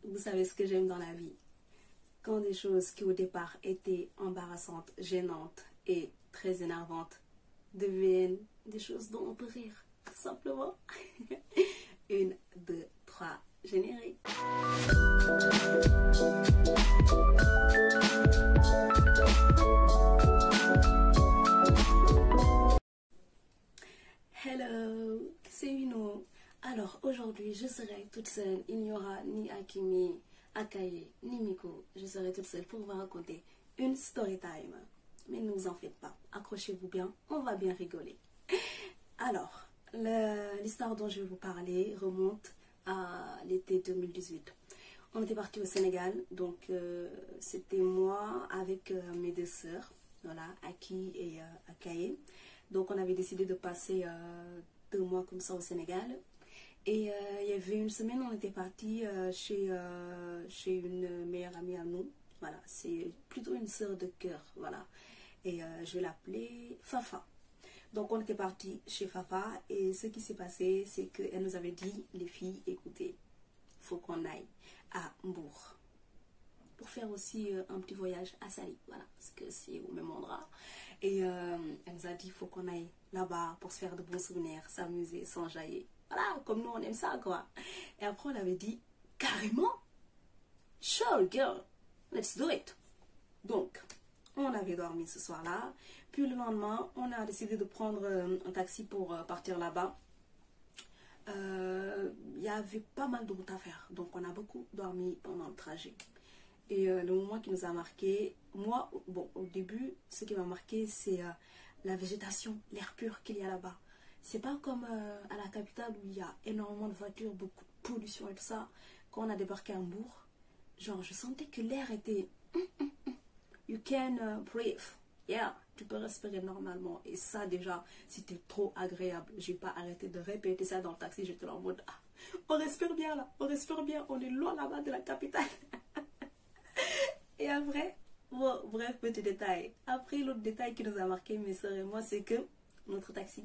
vous savez ce que j'aime dans la vie. Quand des choses qui au départ étaient embarrassantes, gênantes et très énervantes deviennent des choses dont on peut rire, tout simplement. Une, deux, trois, générique. Hello, c'est Uno. Alors aujourd'hui je serai toute seule, il n'y aura ni Akimi, Akaye, ni Miko. Je serai toute seule pour vous raconter une story time. Mais ne vous en faites pas, accrochez-vous bien, on va bien rigoler. Alors, l'histoire dont je vais vous parler remonte à l'été 2018. On était parti au Sénégal, donc c'était moi avec mes deux sœurs, voilà, Aki et Akaye. Donc on avait décidé de passer 2 mois comme ça au Sénégal. Et il y avait une semaine, on était parti chez une meilleure amie à nous. Voilà, c'est plutôt une sœur de cœur, voilà. Et je vais l'appeler Fafa. Donc on était parti chez Fafa et ce qui s'est passé, c'est qu'elle nous avait dit, les filles, écoutez, faut qu'on aille à Mbour pour faire aussi un petit voyage à Saly, voilà, parce que c'est au même endroit. Et elle nous a dit, il faut qu'on aille là-bas pour se faire de bons souvenirs, s'amuser, s'enjailler. Voilà, comme nous on aime ça, quoi. Et après on avait dit, carrément, sure girl, let's do it. Donc, on avait dormi ce soir-là. Puis le lendemain, on a décidé de prendre un taxi pour partir là-bas. Il y avait pas mal de route à faire. Donc on a beaucoup dormi pendant le trajet. Et le moment qui nous a marqué, moi, bon, au début, ce qui m'a marqué, c'est la végétation, l'air pur qu'il y a là-bas. C'est pas comme à la capitale où il y a énormément de voitures, beaucoup de pollution et tout ça. Quand on a débarqué à Hambourg, genre, je sentais que l'air était... You can breathe. Yeah, tu peux respirer normalement. Et ça, déjà, c'était trop agréable. J'ai pas arrêté de répéter ça dans le taxi. J'étais là en mode, ah, on respire bien là, on respire bien. On est loin là-bas de la capitale. Et après, bon, bref, petit détail. Après, l'autre détail qui nous a marqué, mes soeurs et moi, c'est que notre taxi,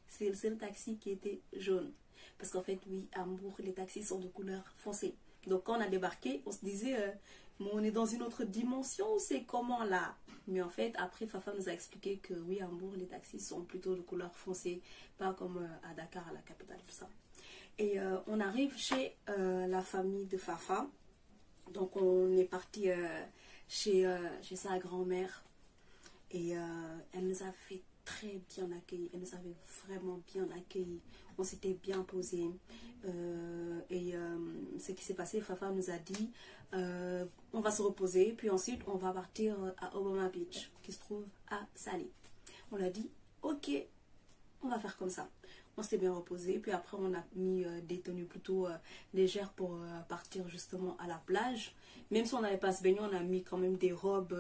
c'est le seul taxi qui était jaune. Parce qu'en fait, oui, à Hambourg, les taxis sont de couleur foncée. Donc, quand on a débarqué, on se disait, mais on est dans une autre dimension, c'est comment là? Mais en fait, après, Fafa nous a expliqué que oui, à Hambourg, les taxis sont plutôt de couleur foncée, pas comme à Dakar, à la capitale, tout ça. Et on arrive chez la famille de Fafa. Donc, on est parti chez sa grand-mère. Et elle nous a fait très bien accueillis. Elle nous avait vraiment bien accueillis. On s'était bien posé. Et ce qui s'est passé, Fafa nous a dit, on va se reposer. Puis ensuite, on va partir à Obama Beach, qui se trouve à Saly. On a dit, ok, on va faire comme ça. On s'était bien reposé. Puis après, on a mis des tenues plutôt légères pour partir justement à la plage. Même si on n'avait pas à se baigner, on a mis quand même des robes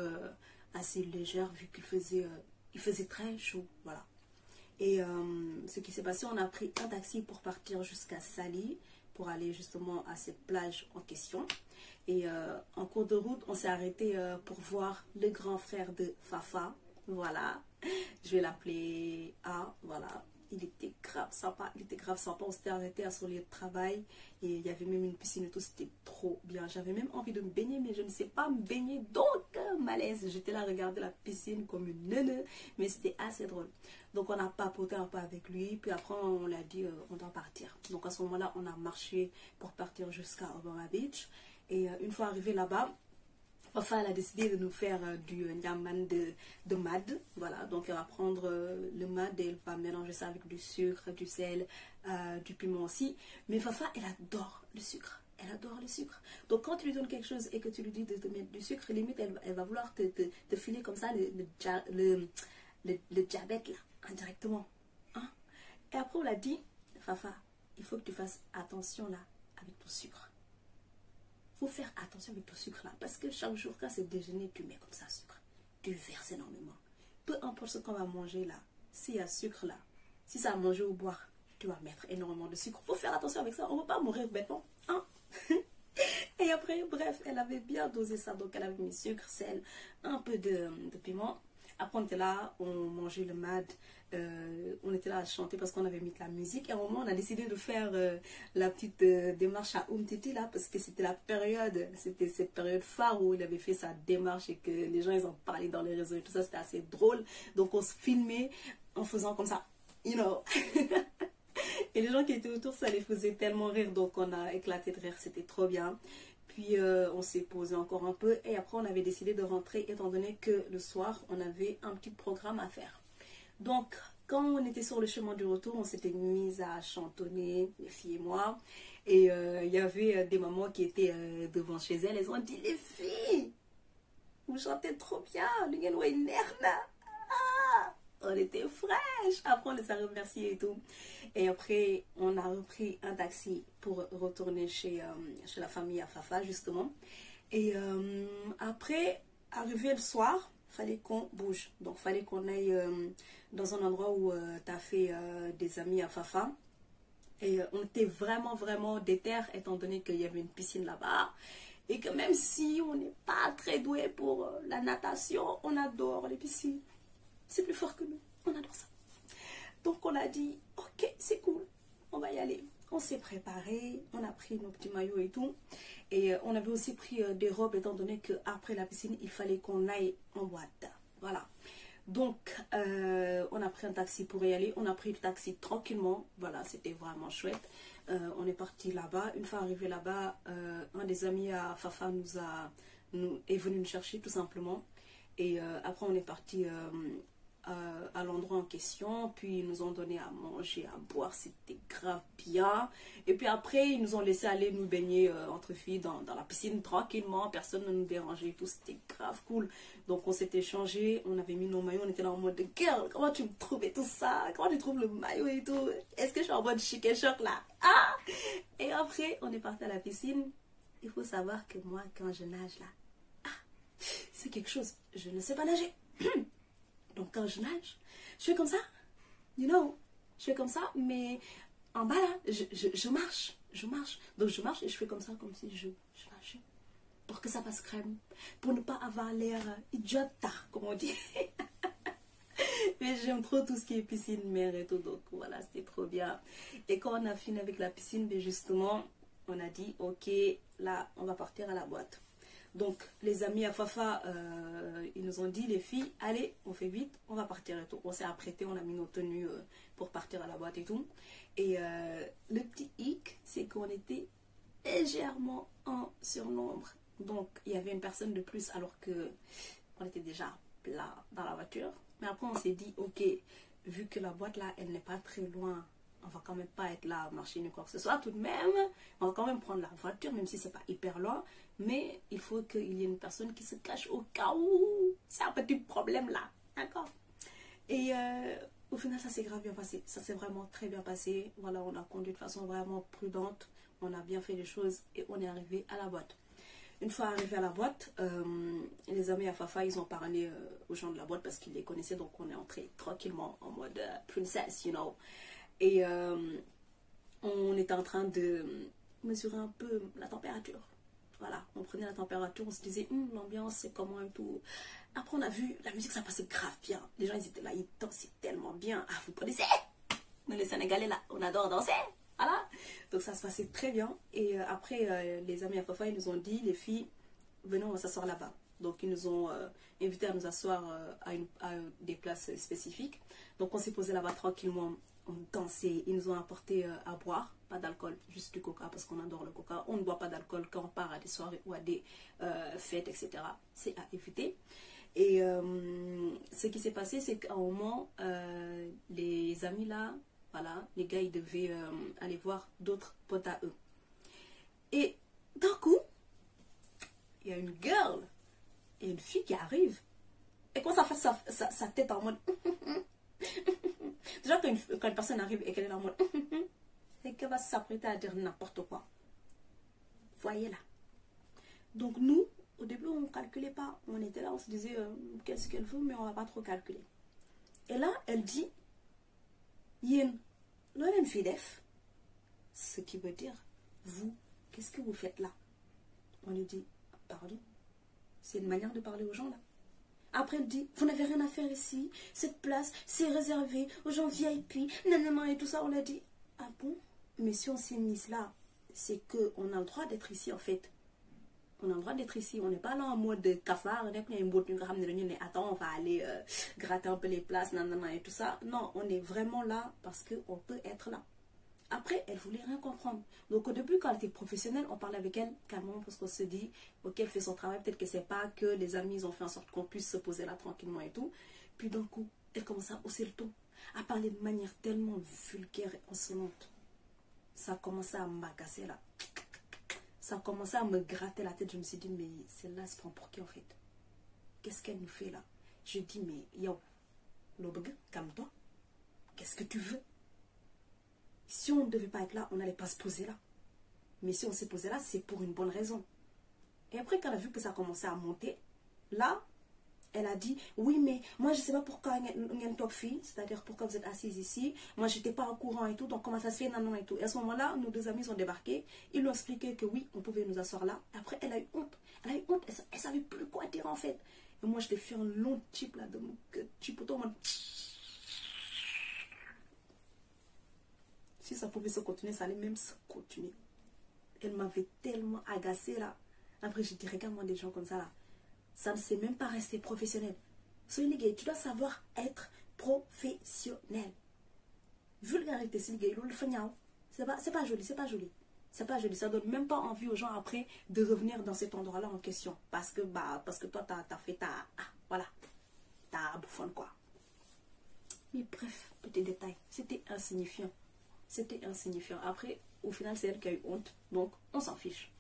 assez légères vu qu'il faisait très chaud. Voilà. Et ce qui s'est passé, on a pris un taxi pour partir jusqu'à Saly, pour aller justement à cette plage en question. Et en cours de route, on s'est arrêté pour voir le grand frère de Fafa. Voilà. Je vais l'appeler A. Voilà. Il était grave sympa, on s'était arrêté à son lieu de travail et il y avait même une piscine et tout, c'était trop bien. J'avais même envie de me baigner mais je ne sais pas me baigner, donc malaise. J'étais là à regarder la piscine comme une neuneu, mais c'était assez drôle. Donc on a papoté un peu avec lui, puis après on l'a dit on doit partir. Donc à ce moment-là, on a marché pour partir jusqu'à Obama Beach et une fois arrivé là-bas, enfin, elle a décidé de nous faire du nyaman de mad. Voilà, donc elle va prendre le mad et elle va mélanger ça avec du sucre, du sel, du piment aussi. Mais Fafa, elle adore le sucre. Elle adore le sucre. Donc quand tu lui donnes quelque chose et que tu lui dis de te mettre du sucre, limite, elle va vouloir te filer comme ça le diabète là, indirectement. Hein? Et après, on l'a dit, Fafa, il faut que tu fasses attention là avec ton sucre. Faut faire attention avec ton sucre là, parce que chaque jour quand c'est déjeuner, tu mets comme ça sucre, tu verses énormément. Peu importe ce qu'on va manger là, s'il y a sucre là, si ça a manger ou boire, tu vas mettre énormément de sucre. Faut faire attention avec ça, on ne va pas mourir bêtement, hein. Et après, bref, elle avait bien dosé ça, donc elle avait mis sucre, sel, un peu de piment. Après, on était là, on mangeait le mad. On était là à chanter parce qu'on avait mis de la musique. Et à un moment, on a décidé de faire la petite démarche à Umtiti là, parce que c'était la période, c'était cette période phare où il avait fait sa démarche et que les gens, ils en parlaient dans les réseaux et tout ça. C'était assez drôle. Donc, on se filmait en faisant comme ça, you know. Et les gens qui étaient autour, ça les faisait tellement rire. Donc, on a éclaté de rire. C'était trop bien. Puis on s'est posé encore un peu et après on avait décidé de rentrer étant donné que le soir on avait un petit programme à faire. Donc quand on était sur le chemin du retour, on s'était mis à chantonner, les filles et moi. Et il y avait des mamans qui étaient devant chez elles, elles ont dit les filles, vous chantez trop bien, on était fraîches. Après on les a remerciés et tout. Et après on a repris un taxi pour retourner chez la famille à Fafa justement. Et après, arrivé le soir, fallait qu'on bouge. Donc fallait qu'on aille dans un endroit où tu as fait des amis à Fafa. Et on était vraiment vraiment déter étant donné qu'il y avait une piscine là-bas. Et que même si on n'est pas très doué pour la natation, on adore les piscines. C'est plus fort que nous. On adore ça. Donc on a dit, ok, c'est cool. On va y aller. On s'est préparé. On a pris nos petits maillots et tout. Et on avait aussi pris des robes étant donné qu'après la piscine, il fallait qu'on aille en boîte. Voilà. Donc on a pris un taxi pour y aller. On a pris le taxi tranquillement. Voilà, c'était vraiment chouette. On est parti là-bas. Une fois arrivé là-bas, un des amis à Fafa est venu nous chercher tout simplement. Et après, on est parti à l'endroit en question. Puis, ils nous ont donné à manger, à boire. C'était grave bien. Et puis après, ils nous ont laissé aller nous baigner entre filles dans la piscine tranquillement. Personne ne nous dérangeait et tout. C'était grave cool. Donc, on s'était changé. On avait mis nos maillots. On était là en mode « Girl, comment tu me trouves et tout ça? Comment tu trouves le maillot et tout? Est-ce que je suis en mode chic et choc là? Ah !» Et après, on est parti à la piscine. Il faut savoir que moi, quand je nage là, c'est quelque chose. Je ne sais pas nager. Donc quand je nage, je fais comme ça. You know, je fais comme ça. Mais en bas là, je marche. Je marche. Donc je marche et je fais comme ça, comme si je nageais. Pour que ça passe crème. Pour ne pas avoir l'air idiote, comme on dit. Mais j'aime trop tout ce qui est piscine, mer et tout. Donc voilà, c'était trop bien. Et quand on a fini avec la piscine, ben justement, on a dit, ok, là, on va partir à la boîte. Donc, les amis à Fafa, ils nous ont dit, les filles, allez, on fait vite, on va partir et tout. On s'est apprêté, on a mis nos tenues pour partir à la boîte et tout. Et le petit hic, c'est qu'on était légèrement en surnombre. Donc, il y avait une personne de plus alors que on était déjà plat dans la voiture. Mais après, on s'est dit, ok, vu que la boîte là, elle n'est pas très loin, on va quand même pas être là à marcher ni quoi que ce soit. Tout de même, on va quand même prendre la voiture, même si c'est pas hyper loin. Mais il faut qu'il y ait une personne qui se cache au cas où c'est un petit problème là. D'accord? Et au final, ça s'est grave bien passé. Ça s'est vraiment très bien passé. Voilà, on a conduit de façon vraiment prudente. On a bien fait les choses et on est arrivé à la boîte. Une fois arrivé à la boîte, les amis à Fafa, ils ont parlé aux gens de la boîte parce qu'ils les connaissaient. Donc on est entré tranquillement en mode princesse, you know. Et on était en train de mesurer un peu la température. Voilà, on prenait la température, on se disait, l'ambiance, c'est comment et tout. Après, on a vu, la musique, ça passait grave bien. Les gens, ils étaient là, ils dansaient tellement bien. Ah, vous connaissez? Nous, les Sénégalais, là, on adore danser. Voilà. Donc, ça se passait très bien. Et après, les amis à Fafa, ils nous ont dit, les filles, venez, on va s'asseoir là-bas. Donc, ils nous ont invités à nous asseoir à des places spécifiques. Donc, on s'est posé là-bas tranquillement. On dansait, ils nous ont apporté à boire, pas d'alcool, juste du coca parce qu'on adore le coca. On ne boit pas d'alcool quand on part à des soirées ou à des fêtes, etc. C'est à éviter. Et ce qui s'est passé, c'est qu'à un moment, les amis là, voilà, les gars, ils devaient aller voir d'autres potes à eux. Et d'un coup, il y a une girl et une fille qui arrive. Et quand ça fait sa tête en mode... Déjà, quand une personne arrive et qu'elle est là en mode et qu'elle va s'apprêter à dire n'importe quoi. Voyez là. Donc nous, au début, on ne calculait pas. On était là, on se disait qu'est-ce qu'elle veut, mais on ne va pas trop calculer. Et là, elle dit Yen, l'on fidef. Ce qui veut dire, vous, qu'est-ce que vous faites là? On lui dit, pardon. C'est une manière de parler aux gens là. Après, elle dit, vous n'avez rien à faire ici. Cette place, c'est réservé aux gens VIP. Nanana et tout ça. On a dit, ah bon? Mais si on s'est mis là, c'est qu'on a le droit d'être ici, en fait. On a le droit d'être ici. On n'est pas là en mode cafard. Attends, on va aller gratter un peu les places, nanana et tout ça. Non, on est vraiment là parce qu'on peut être là. Après, elle voulait rien comprendre. Donc au début, quand elle était professionnelle, on parlait avec elle calmement parce qu'on se dit, ok, elle fait son travail, peut-être que c'est pas que les amis ils ont fait en sorte qu'on puisse se poser là tranquillement et tout. Puis d'un coup, elle commence à hausser le ton, à parler de manière tellement vulgaire et insolente. Ça a commencé à m'agacer là. Ça a commencé à me gratter la tête. Je me suis dit, mais celle-là, elle se prend pour qui en fait? Qu'est-ce qu'elle nous fait là? Je dis, mais yo, Lobeg, calme-toi. Qu'est-ce que tu veux? Si on ne devait pas être là, on n'allait pas se poser là. Mais si on s'est posé là, c'est pour une bonne raison. Et après, quand elle a vu que ça commençait à monter, là, elle a dit, oui, mais moi, je ne sais pas pourquoi il y a une top fille, c'est-à-dire pourquoi vous êtes assise ici. Moi, je n'étais pas au courant et tout, donc comment ça se fait, non, et tout. Et à ce moment-là, nos deux amis sont débarqués. Ils lui ont expliqué que oui, on pouvait nous asseoir là. Après, elle a eu honte. Elle a eu honte. Elle ne savait plus quoi dire en fait. Et moi, je l'ai fait un long type là, de mon type auto, moi. Si ça pouvait se continuer, ça allait même se continuer. Elle m'avait tellement agacée là. Après, je dis, regarde-moi des gens comme ça là. Ça ne sait même pas rester professionnel. Soyez gay, tu dois savoir être professionnel. Vulgarité, c'est gay, c'est pas joli, c'est pas joli. C'est pas joli, ça donne même pas envie aux gens après de revenir dans cet endroit-là en question. Parce que toi, t'as fait voilà, ta bouffonne quoi. Mais bref, petit détail, c'était insignifiant. C'était insignifiant. Après, au final, c'est elle qui a eu honte. Donc, on s'en fiche.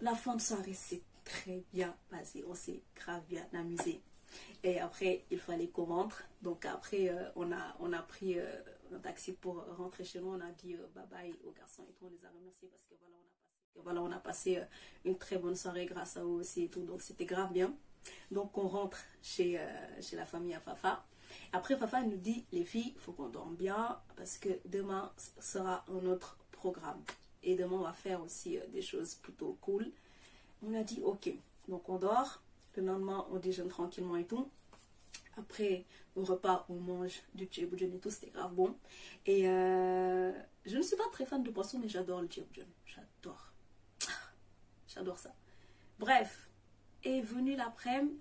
La fin de soirée, c'est très bien passé. On s'est grave bien amusé. Et après, il fallait qu'on rentre. Donc, après, on a pris un taxi pour rentrer chez nous. On a dit bye bye aux garçons et tout. On les a remerciés parce que voilà, on a passé une très bonne soirée grâce à eux aussi et tout. Donc, c'était grave bien. Donc, on rentre chez la famille à Fafa. Après, Fafa nous dit, les filles, il faut qu'on dorme bien parce que demain sera un autre programme. Et demain, on va faire aussi des choses plutôt cool. On a dit, ok. Donc, on dort. Le lendemain, on déjeune tranquillement et tout. Après, au repas, on mange du djeboujon et tout. C'était grave bon. Et je ne suis pas très fan de poisson, mais j'adore le djeboujon. J'adore. J'adore ça. Bref. Et venu l'après-midi,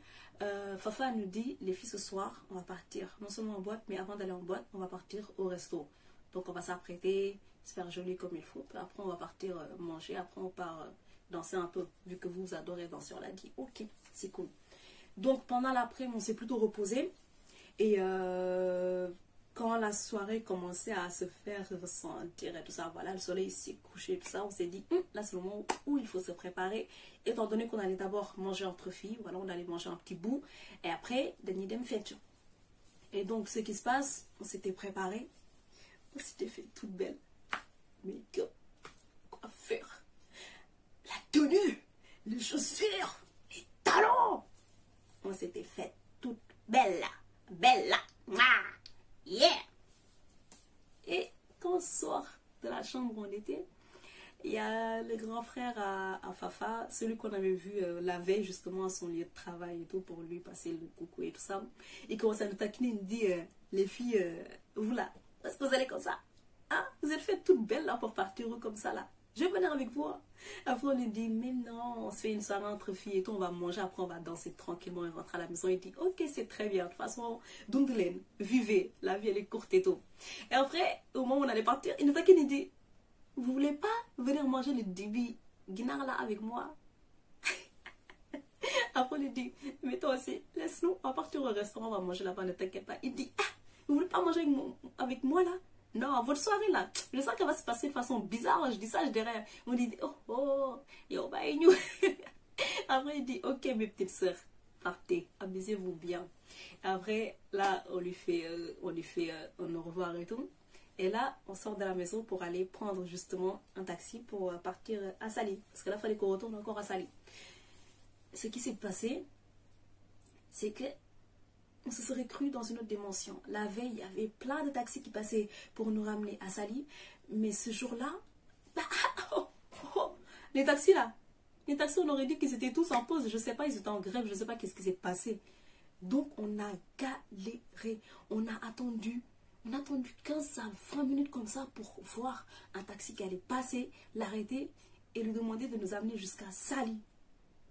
Fafa nous dit, les filles, ce soir, on va partir, non seulement en boîte, mais avant d'aller en boîte, on va partir au resto. Donc, on va s'apprêter, se faire joli comme il faut. Puis après, on va partir manger. Après, on part danser un peu, vu que vous adorez danser. On l'a dit, ok, c'est cool. Donc, pendant l'après-midi, on s'est plutôt reposé. Et quand la soirée commençait à se faire ressentir et tout ça, voilà, le soleil s'est couché et tout ça, on s'est dit, là c'est le moment où il faut se préparer, étant donné qu'on allait d'abord manger entre filles, voilà, on allait manger un petit bout, et après, d'anidem fête. Et donc, ce qui se passe, on s'était préparé, on s'était fait toute belle, mais quoi faire? La tenue, les chaussures, les talons, on s'était fait toute belle, belle, yeah. Et quand on sort de la chambre où on était, il y a le grand frère à Fafa, celui qu'on avait vu la veille justement à son lieu de travail et tout, pour lui passer le coucou et tout ça. Il commence à nous taquiner, il nous dit, les filles, vous là, est-ce que vous allez comme ça? Hein? Vous êtes faites toutes belles là pour partir comme ça là. Je vais venir avec vous. Après on lui dit, mais non, on se fait une soirée entre filles et tout, on va manger, après on va danser tranquillement et rentrer à la maison. Il dit, ok, c'est très bien, de toute façon, Dundelen, vivez, la vie elle est courte et tout. Et après, au moment où on allait partir, il nous taquine, il dit, vous voulez pas venir manger le dibi guinard là avec moi? Après on lui dit, mais toi aussi, laisse-nous, on va partir au restaurant, on va manger là-bas, ne t'inquiète pas. Il dit, ah, vous voulez pas manger avec moi là? Non, votre soirée là, je sens qu'elle va se passer de façon bizarre. Je dis ça, je dirais, on dit, oh, yo, bah, nous. Après, il dit, ok, mes petites soeurs, partez, amusez-vous bien. Après, là, on lui fait un au revoir et tout. Et là, on sort de la maison pour aller prendre justement un taxi pour partir à Sali. Parce que là, il fallait qu'on retourne encore à Sali. Ce qui s'est passé, c'est que on se serait cru dans une autre dimension. La veille, il y avait plein de taxis qui passaient pour nous ramener à Sali. Mais ce jour-là, les taxis là, on aurait dit qu'ils étaient tous en pause. Je ne sais pas, ils étaient en grève, je ne sais pas qu'est-ce qui s'est passé. Donc, on a galéré. On a attendu 15 à 20 minutes comme ça pour voir un taxi qui allait passer, l'arrêter et lui demander de nous amener jusqu'à Saly.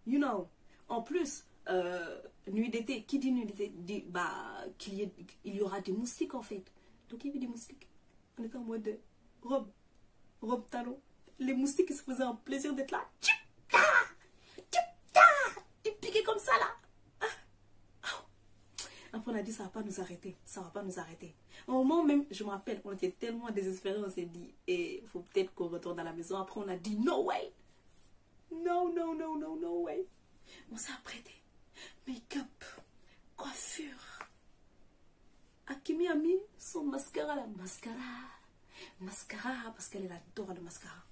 You know. En plus, nuit d'été, qui dit nuit d'été dit qu'il y aura des moustiques en fait. Donc, il y avait des moustiques. On était en mode de robe talon. Les moustiques qui se faisaient un plaisir d'être là. Ils piquaient comme ça là. Après, on a dit, ça ne va pas nous arrêter. Ça ne va pas nous arrêter. Au moment même, je me rappelle, on était tellement désespérés, on s'est dit, il faut peut-être qu'on retourne à la maison. Après, on a dit, no way. No way. On s'est apprêté. Make-up, coiffure. Akimi a mis son mascara là. Mascara, parce qu'elle adore le mascara.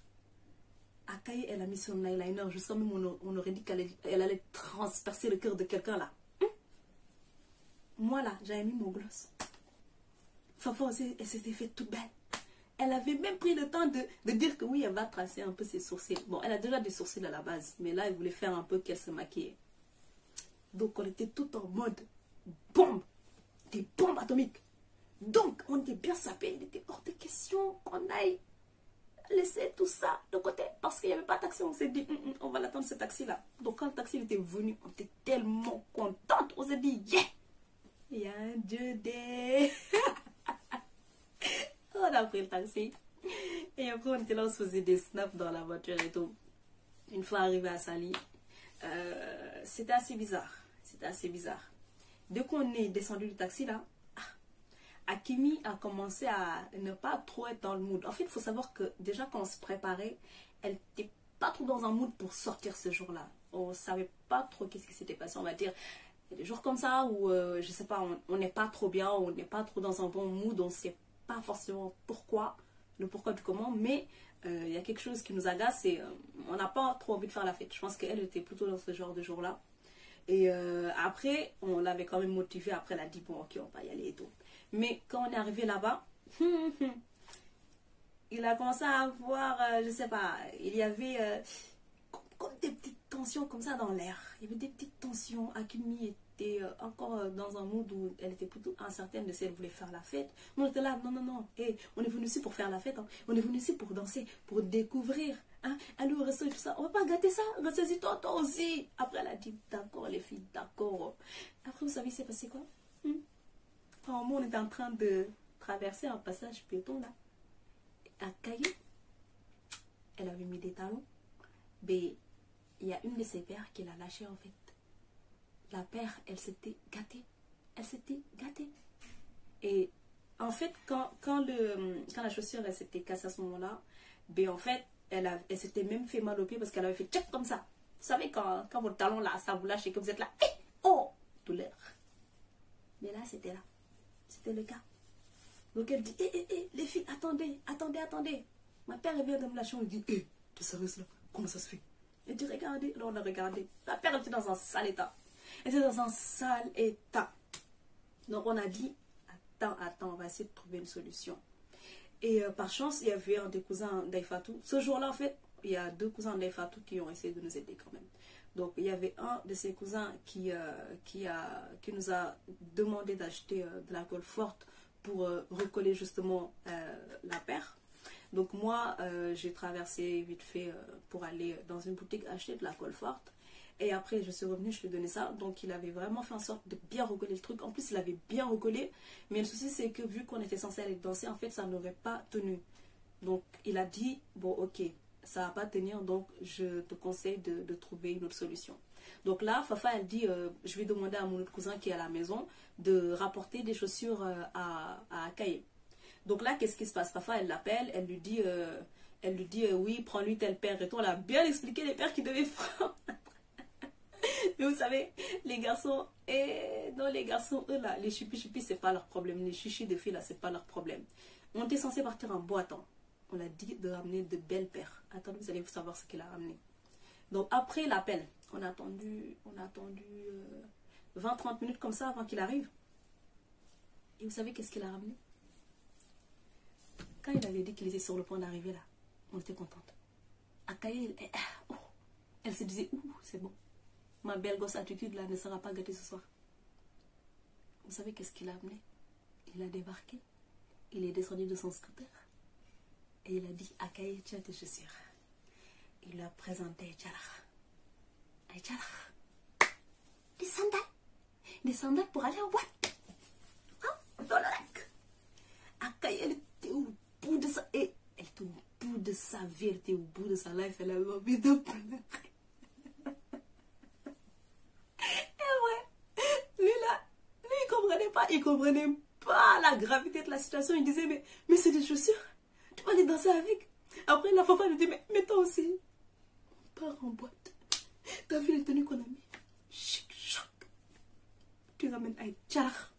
Akaye, elle a mis son eyeliner. Jusqu'à même, on aurait dit qu'elle allait transpercer le cœur de quelqu'un là. Moi là, j'avais mis mon gloss. Fafa aussi, elle s'était fait toute belle. Elle avait même pris le temps de dire que oui, elle va tracer un peu ses sourcils. Bon, elle a déjà des sourcils à la base, mais là, elle voulait faire un peu qu'elle se maquille. Donc, on était tout en mode bombe. Des bombes atomiques. Donc, on était bien sapés. Il était hors de question qu'on aille laisser tout ça de côté. Parce qu'il n'y avait pas de taxi. On s'est dit, on va l'attendre ce taxi-là. Donc, quand le taxi était venu, on était tellement contente. On s'est dit, yeah! Il y a un Dieu day. On a pris le taxi. Et après, on était là, on se faisait des snaps dans la voiture et tout. Une fois arrivé à Saly, c'était assez bizarre. Dès qu'on est descendu du taxi là, Akimi a commencé à ne pas trop être dans le mood. En fait, il faut savoir que déjà quand on se préparait, elle n'était pas trop dans un mood pour sortir ce jour-là. On ne savait pas trop qu'est-ce qui s'était passé, on va dire. Il y a des jours comme ça où, je sais pas, on n'est pas trop bien, on n'est pas trop dans un bon mood, on ne sait pas forcément pourquoi, le pourquoi du comment, mais il y a quelque chose qui nous agace et on n'a pas trop envie de faire la fête. Je pense qu'elle était plutôt dans ce genre de jour-là. Et après, on l'avait quand même motivée. Après, elle a dit, bon, ok, on va y aller et tout. Mais quand on est arrivé là-bas, il a commencé à avoir, je sais pas, il y avait comme des petites tensions comme ça dans l'air. Il y avait des petites tensions. Akimi était encore dans un mood où elle était plutôt incertaine de si elle voulait faire la fête. On était là, non. Hey, on est venu ici pour faire la fête. Hein. On est venu ici pour danser, pour découvrir. Hein. Aller au resto et tout ça. On va pas gâter ça. Ressaisis-toi, toi aussi. Après, elle a dit, d'accord, les filles, d'accord. Après, vous savez, il s'est passé quoi? À un moment, on était en train de traverser un passage piéton là. À Caillou, elle avait mis des talons. Mais il y a une de ses paires qui l'a lâché en fait. La paire, elle s'était gâtée. Et en fait, quand la chaussure elle s'était cassée à ce moment-là, ben en fait, elle s'était même fait mal au pied parce qu'elle avait fait tchèque comme ça. Vous savez, quand votre talon là, ça vous lâche et que vous êtes là, oh, douleur. Mais là, c'était là. C'était le cas. Donc elle dit, les filles, attendez. Ma paire elle vient de me lâcher. On dit, tu sais là, comment ça se fait? Elle dit, regardez. Là, on a regardé. La paire était dans un sale état. Donc on a dit, attends, on va essayer de trouver une solution. Et par chance, il y avait un des cousins d'Aïfatou. Ce jour-là, en fait, il y a 2 cousins d'Aïfatou qui ont essayé de nous aider quand même. Donc il y avait un de ses cousins qui nous a demandé d'acheter de l'alcool forte pour recoller justement la paire. Donc moi, j'ai traversé vite fait pour aller dans une boutique acheter de l'alcool forte. Et après, je suis revenue, je lui ai donné ça. Donc il avait vraiment fait en sorte de bien recoller le truc. En plus, il avait bien recollé. Mais le souci, c'est que vu qu'on était censé aller danser, en fait, ça n'aurait pas tenu. Donc il a dit, bon ok, ça va pas tenir, donc je te conseille de trouver une autre solution. Donc là, Fafa, elle dit, je vais demander à mon autre cousin qui est à la maison de rapporter des chaussures à Akaye. Donc là, qu'est-ce qui se passe? Fafa, elle l'appelle, elle lui dit, oui, prends-lui telle paire et tout. Elle a bien expliqué les paires qu'il devait prendre. Mais vous savez, les garçons, eux là, les chipis, c'est pas leur problème. Les chichis de filles là, c'est pas leur problème. On était censé partir en boîte. On a dit de ramener de belles paires. Attendez, vous allez savoir ce qu'il a ramené. Donc après l'appel, on a attendu 20-30 minutes comme ça avant qu'il arrive. Et vous savez qu'est-ce qu'il a ramené? Quand il avait dit qu'il était sur le point d'arriver là, on était contente. Akaye, elle se disait, c'est bon. Ma belle gosse attitude là ne sera pas gâtée ce soir. Vous savez qu'est-ce qu'il a amené? Il a débarqué, il est descendu de son scooter et il a dit Akaye, tiens tes chaussures. Il lui a présenté des sandales. Des sandales pour aller en boîte. Hein? Dans le lac. Akaye, elle était au bout de ça. Et elle était au bout de sa vie, elle était au bout de sa life. Elle avait envie de pleurer. Et ouais, lui là, lui il comprenait pas. Il comprenait pas la gravité de la situation. Il disait, mais c'est des chaussures. Tu vas aller danser avec. Après, la fafa lui dit, mais toi aussi. On part en boîte. T'as vu les tenues qu'on a mis? Chic, choc. Tu ramènes à Tcharach.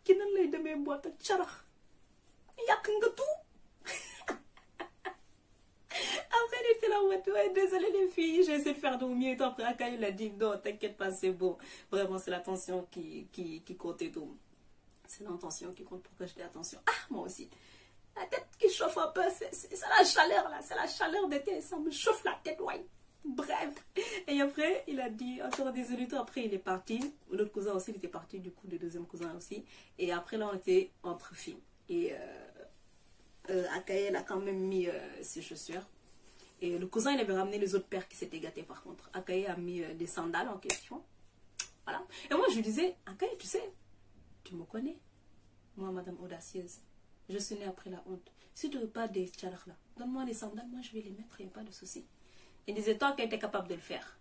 Qui n'a pas de mes boîtes à Tcharach? Il y a qu'un tout. Après, elle était là, ouais, désolé les filles, j'ai essayé de faire de mon mieux. Et après, Akaye, il a dit, non, t'inquiète pas, c'est bon. Vraiment, c'est l'attention qui compte et tout. C'est l'intention qui compte pour que je dise attention. Ah, moi aussi. La tête qui chauffe un peu, c'est la chaleur là, c'est la chaleur d'été, ça me chauffe la tête, ouais. Bref. Et après, il a dit, encore des minutes après, il est parti. L'autre cousin aussi, il était parti, du coup, le deuxième cousin aussi. Et après, là, on était entre filles. Et Akaye, elle a quand même mis ses chaussures. Et le cousin, il avait ramené les autres pères qui s'étaient gâtés par contre. Akaye a mis des sandales en question. Voilà. Et moi, je lui disais, Akaye, tu sais, tu me connais. Moi, madame audacieuse. Je suis née après la honte. Si tu ne veux pas des tchalaks là, donne-moi les sandales, moi je vais les mettre, il n'y a pas de souci. Il disait, toi qui étais capable de le faire.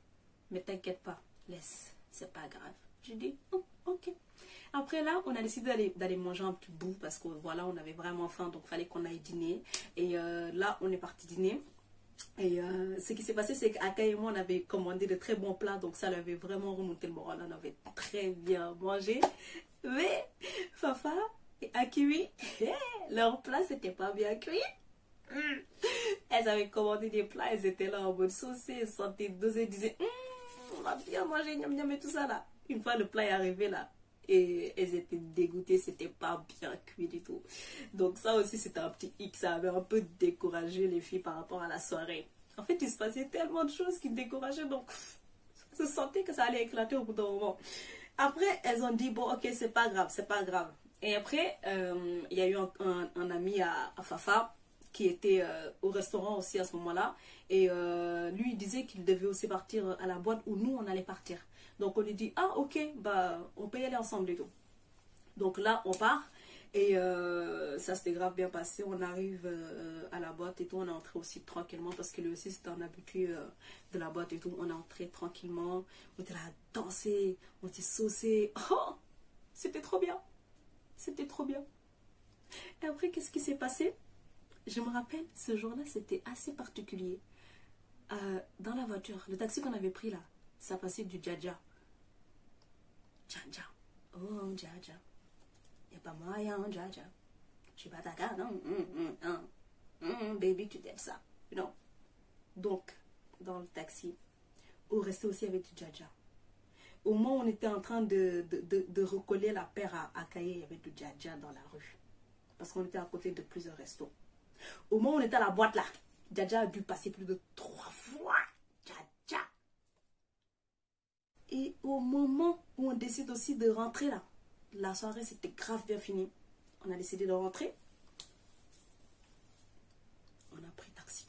Mais t'inquiète pas, laisse, c'est pas grave. J'ai dit, oh, ok. Après là, on a décidé d'aller manger un petit bout parce que voilà, on avait vraiment faim, donc il fallait qu'on aille dîner. Et là, on est parti dîner. Et ce qui s'est passé, c'est qu'Akaye et moi, on avait commandé de très bons plats, donc ça l'avait vraiment remonté le moral. On avait très bien mangé. Mais Fafa et Akiwi, leur plat, c'était pas bien cuit. Elles avaient commandé des plats, elles étaient là en mode saucée, elles sentaient dosées, elles disaient on va bien manger, gnam gnam et tout ça là. Une fois le plat est arrivé là, et elles étaient dégoûtées, c'était pas bien cuit du tout. Donc ça aussi c'était un petit hic, ça avait un peu découragé les filles par rapport à la soirée. En fait il se passait tellement de choses qui décourageaient, donc ça se sentait que ça allait éclater au bout d'un moment. Après elles ont dit bon ok c'est pas grave, c'est pas grave. Et après il y a eu un ami à Fafa qui était au restaurant aussi à ce moment-là. Et lui, il disait qu'il devait aussi partir à la boîte où nous, on allait partir. Donc, on lui dit, ah, ok, bah, on peut y aller ensemble et tout. Donc là, on part. Et ça s'était grave bien passé. On arrive à la boîte et tout. On est entré aussi tranquillement parce que lui aussi, c'était un habitué de la boîte et tout. On est entré tranquillement. On était là à danser. On était saucé. Oh, c'était trop bien. C'était trop bien. Et après, qu'est-ce qui s'est passé? Je me rappelle, ce jour-là, c'était assez particulier. Dans la voiture, le taxi qu'on avait pris là, ça passait du Dja-Dja. Dja-Dja. Oh, Dja-Dja. Il n'y a pas moyen, Dja-Dja. Je suis pas ta gare, non. Baby, tu t'aimes ça. Non. Donc, dans le taxi, on restait aussi avec du Dja-Dja. Au moment où on était en train de recoller la paire à Akaye, il y avait du Dja-Dja dans la rue. Parce qu'on était à côté de plusieurs restos. Au moment où on était à la boîte là, Dja-Dja a dû passer plus de 3 fois. Dja-Dja. Et au moment où on décide aussi de rentrer là, la soirée c'était grave bien fini. On a décidé de rentrer. On a pris taxi.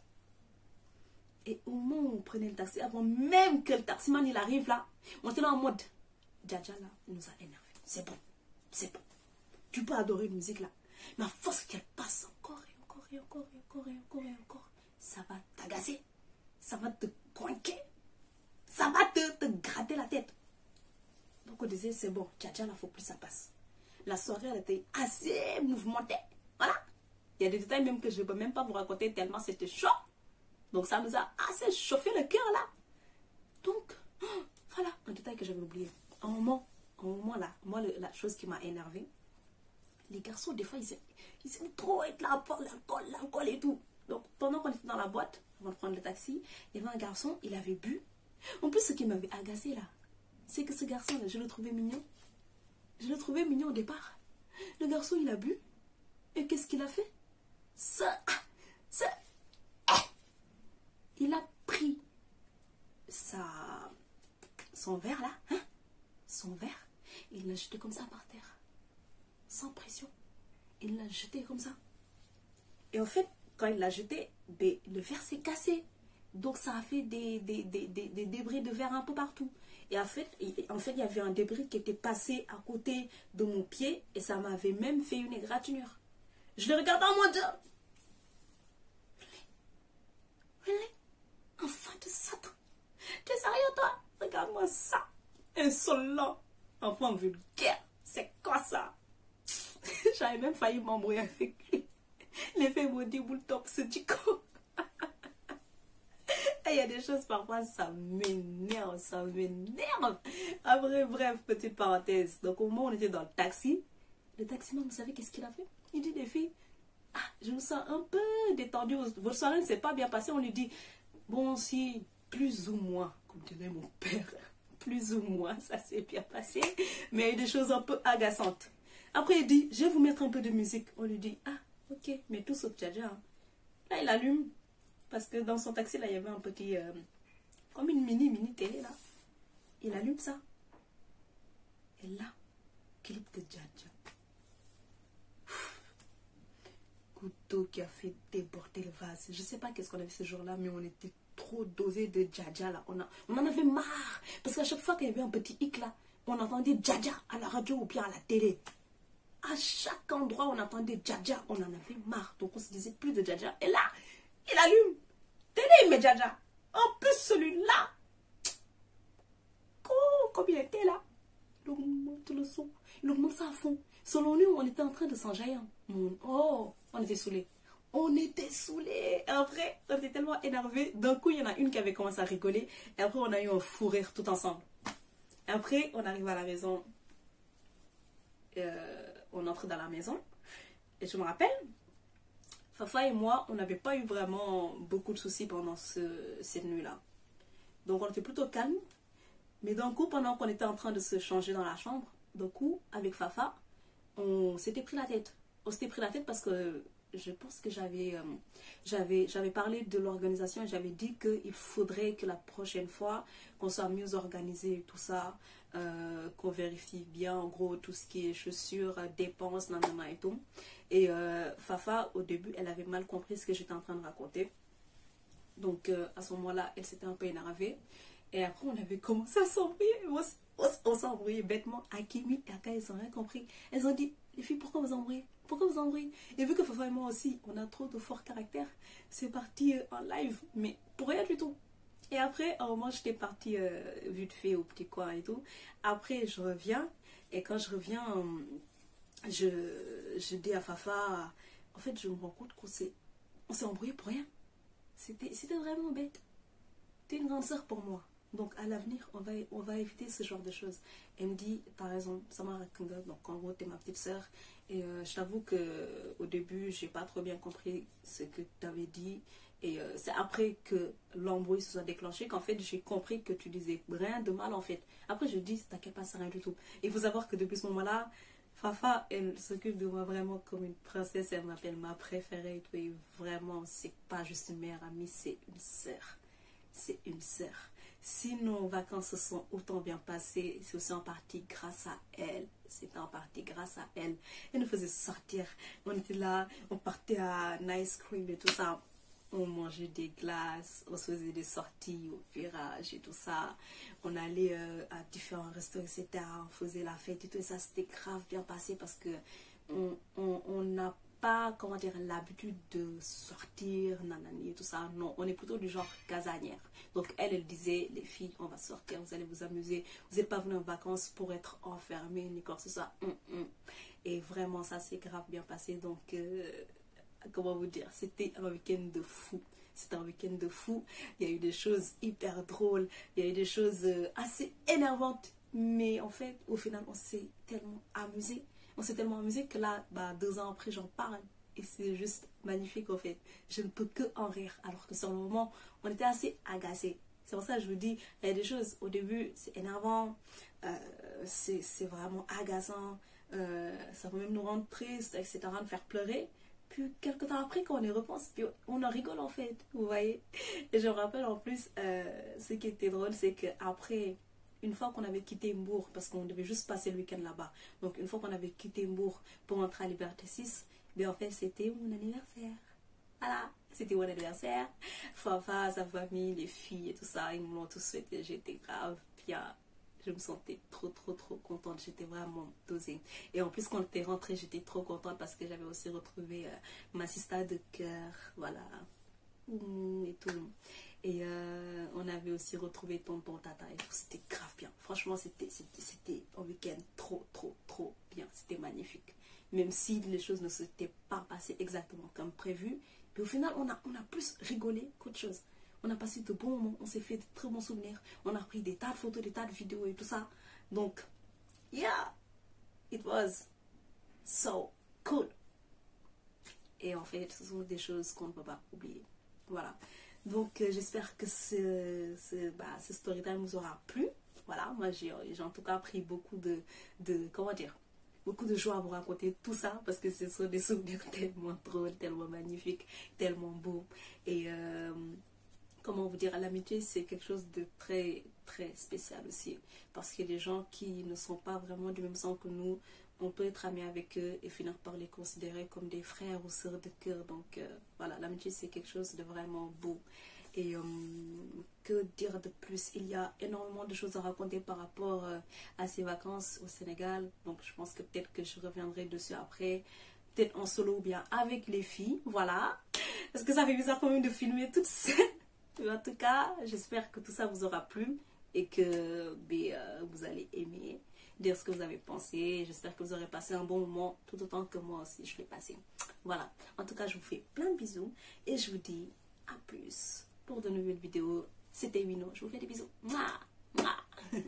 Et au moment où on prenait le taxi, avant même que le taximan il arrive là, on était là en mode Dja-Dja là nous a énervé. C'est bon, c'est bon. Tu peux adorer une musique là. Mais à force qu'elle passe encore et encore, ça va t'agacer, ça va te coinquer, ça va te gratter la tête. Donc on disait c'est bon, Dja-Dja là faut plus ça passe. La soirée elle était assez mouvementée, voilà. Il y a des détails même que je ne peux même pas vous raconter tellement c'était chaud. Donc ça nous a assez chauffé le cœur là. Donc voilà un détail que j'avais oublié. Un moment là, moi la chose qui m'a énervé. Les garçons, des fois, ils aiment trop être là pour l'alcool et tout. Donc, pendant qu'on était dans la boîte, avant de prendre le taxi, il y avait un garçon, il avait bu. En plus, ce qui m'avait agacé là, c'est que ce garçon-là, je le trouvais mignon. Je le trouvais mignon au départ. Le garçon, il a bu. Et qu'est-ce qu'il a fait? Il a pris son verre là, hein? Son verre. Il l'a jeté comme ça par terre. Sans pression. Il l'a jeté comme ça. Et en fait, quand il l'a jeté, ben, le verre s'est cassé. Donc ça a fait des débris de verre un peu partout. Et en fait, il y avait un débris qui était passé à côté de mon pied et ça m'avait même fait une égratignure. Je le regarde en mode... Really? Enfant de Satan. Tu es sérieux toi? Regarde-moi ça. Insolent. Enfant vulgaire. C'est quoi ça? J'avais même failli m'embrouiller avec lui. L'effet maudit boule top, c'est du coup. Il y a des choses parfois, ça m'énerve, ça m'énerve. Après, bref, petite parenthèse. Donc, au moment où on était dans le taximan, vous savez qu'est-ce qu'il a fait? Il dit, les filles, ah, je me sens un peu détendue. Votre soirée ne s'est pas bien passée. On lui dit, bon, si, plus ou moins, comme dirait mon père, plus ou moins, ça s'est bien passé. Mais il y a eu des choses un peu agaçantes. Après, il dit, je vais vous mettre un peu de musique. On lui dit, ah, ok, mais tout sauf Dja Dja. Hein. Là, il allume. Parce que dans son taxi, là, il y avait un petit... comme une mini télé, là. Il allume ça. Et là, clip de Dja Dja. Couteau qui a fait déborder le vase. Je ne sais pas qu'est-ce qu'on avait ce jour-là, mais on était trop dosé de Dja Dja, là. On en avait marre. Parce qu'à chaque fois qu'il y avait un petit hic, là, on entendait Dja Dja à la radio ou bien à la télé. À chaque endroit, on entendait Dja Dja. On en avait marre. Donc, on se disait plus de Dja Dja. Et là, il allume. Télé, mais Dja Dja. En plus, celui-là. Oh, comme il était là. Il augmente le son. Il augmente ça à fond. Selon nous, on était en train de s'enjailler. Oh, on était saoulés. On était saoulés. Après, on était tellement énervés. D'un coup, il y en a une qui avait commencé à rigoler. Et après, on a eu un fou rire tout ensemble. Après, on arrive à la maison. On entre dans la maison. Et je me rappelle, Fafa et moi, on n'avait pas eu vraiment beaucoup de soucis pendant cette nuit-là. Donc, on était plutôt calme. Mais d'un coup, pendant qu'on était en train de se changer dans la chambre, d'un coup, avec Fafa, on s'était pris la tête. On s'était pris la tête parce que je pense que j'avais parlé de l'organisation et j'avais dit qu'il faudrait que la prochaine fois, qu'on soit mieux organisé et tout ça, qu'on vérifie bien, en gros, tout ce qui est chaussures, dépenses, nanana et tout. Et Fafa, au début, elle avait mal compris ce que j'étais en train de raconter. Donc, à ce moment-là, elle s'était un peu énervée. Et après, on avait commencé à s'embrouiller. On s'est embrouillé bêtement. Akimi et Aka, ils n'ont rien compris. Elles ont dit, les filles, pourquoi vous embrouillez? Pourquoi vous embrouillez? Et vu que Fafa et moi aussi, on a trop de fort caractère, c'est parti en live, mais pour rien du tout. Et après, à un moment, j'étais partie vite fait au petit coin et tout. Après, je reviens. Et quand je reviens, je dis à Fafa, en fait, je me rends compte qu'on s'est embrouillé pour rien. C'était vraiment bête. T'es une grande sœur pour moi. Donc à l'avenir, on va éviter ce genre de choses. Elle me dit, t'as raison, ça m'a raconté. Donc en gros, t'es ma petite sœur. Et je t'avoue qu'au début, j'ai pas trop bien compris ce que t'avais dit. Et c'est après que l'embrouille se soit déclenché qu'en fait, j'ai compris que tu disais rien de mal en fait. Après, je dis, t'inquiète pas, c'est rien du tout. Et il faut savoir que depuis ce moment-là, Fafa, elle s'occupe de moi vraiment comme une princesse. Elle m'appelle ma préférée et tout. Et vraiment, c'est pas juste une meilleure amie, c'est une sœur. C'est une sœur. Si nos vacances se sont autant bien passées, c'est aussi en partie grâce à elle. C'était en partie grâce à elle. Elle nous faisait sortir. On était là, on partait à Nice Cream et tout ça. On mangeait des glaces, on se faisait des sorties au virage et tout ça. On allait à différents restaurants, etc. On faisait la fête et tout. Et ça, c'était grave bien passé parce que on n'a pas, comment dire, l'habitude de sortir, nanani et tout ça. Non, on est plutôt du genre casanière. Donc elle disait, les filles, on va sortir, vous allez vous amuser. Vous n'êtes pas venus en vacances pour être enfermés, ni quoi que ce soit. Et vraiment, ça s'est grave bien passé. Donc, comment vous dire, c'était un week-end de fou. C'était un week-end de fou. Il y a eu des choses hyper drôles. Il y a eu des choses assez énervantes. Mais en fait, au final, on s'est tellement amusé. On s'est tellement amusé que là, 2 ans après, j'en parle. Et c'est juste magnifique, en fait. Je ne peux que en rire. Alors que sur le moment, on était assez agacés. C'est pour ça que je vous dis, il y a des choses, au début, c'est énervant. C'est vraiment agaçant. Ça peut même nous rendre tristes, etc., nous faire pleurer. Puis, quelques temps après, quand on y repense, puis on en rigole, en fait. Vous voyez? Et je me rappelle, en plus, ce qui était drôle, c'est qu'après une fois qu'on avait quitté Mbour, parce qu'on devait juste passer le week-end là-bas, donc une fois qu'on avait quitté Mbour pour entrer à Liberté 6, bien en fait c'était mon anniversaire. Voilà, c'était mon anniversaire. Fafa, sa famille, les filles et tout ça, ils m'ont tous souhaité. J'étais grave bien. Je me sentais trop contente. J'étais vraiment dosée. Et en plus, quand j'étais rentrée, j'étais trop contente parce que j'avais aussi retrouvé ma sista de cœur. Voilà. Et tout. Et on avait aussi retrouvé tonton Tata et tout. C'était grave bien. Franchement, c'était un week-end trop bien. C'était magnifique. Même si les choses ne s'étaient pas passées exactement comme prévu. Puis au final, on a plus rigolé qu'autre chose. On a passé de bons moments, on s'est fait de très bons souvenirs. On a pris des tas de photos, des tas de vidéos et tout ça. Donc, yeah, it was so cool. Et en fait, ce sont des choses qu'on ne peut pas oublier. Voilà. Donc, j'espère que ce story time vous aura plu. Voilà, moi j'ai en tout cas pris beaucoup comment dire, beaucoup de joie à vous raconter tout ça parce que ce sont des souvenirs tellement drôles, tellement magnifiques, tellement beaux. Et comment vous dire, l'amitié c'est quelque chose de très spécial aussi parce que les gens qui ne sont pas vraiment du même sang que nous, on peut être amis avec eux et finir par les considérer comme des frères ou sœurs de cœur. Donc voilà, l'amitié c'est quelque chose de vraiment beau. Et que dire de plus? Il y a énormément de choses à raconter par rapport à ces vacances au Sénégal. Donc je pense que peut-être que je reviendrai dessus après. Peut-être en solo ou bien avec les filles. Voilà. Parce que ça fait bizarre quand même de filmer toute seule. Mais en tout cas, j'espère que tout ça vous aura plu. Et que vous allez aimer. Dire ce que vous avez pensé. J'espère que vous aurez passé un bon moment. Tout autant que moi aussi je l'ai passé. Voilà. En tout cas, je vous fais plein de bisous. Et je vous dis à plus. Pour de nouvelles vidéos, c'était Wino. Je vous fais des bisous. Mouah, mouah.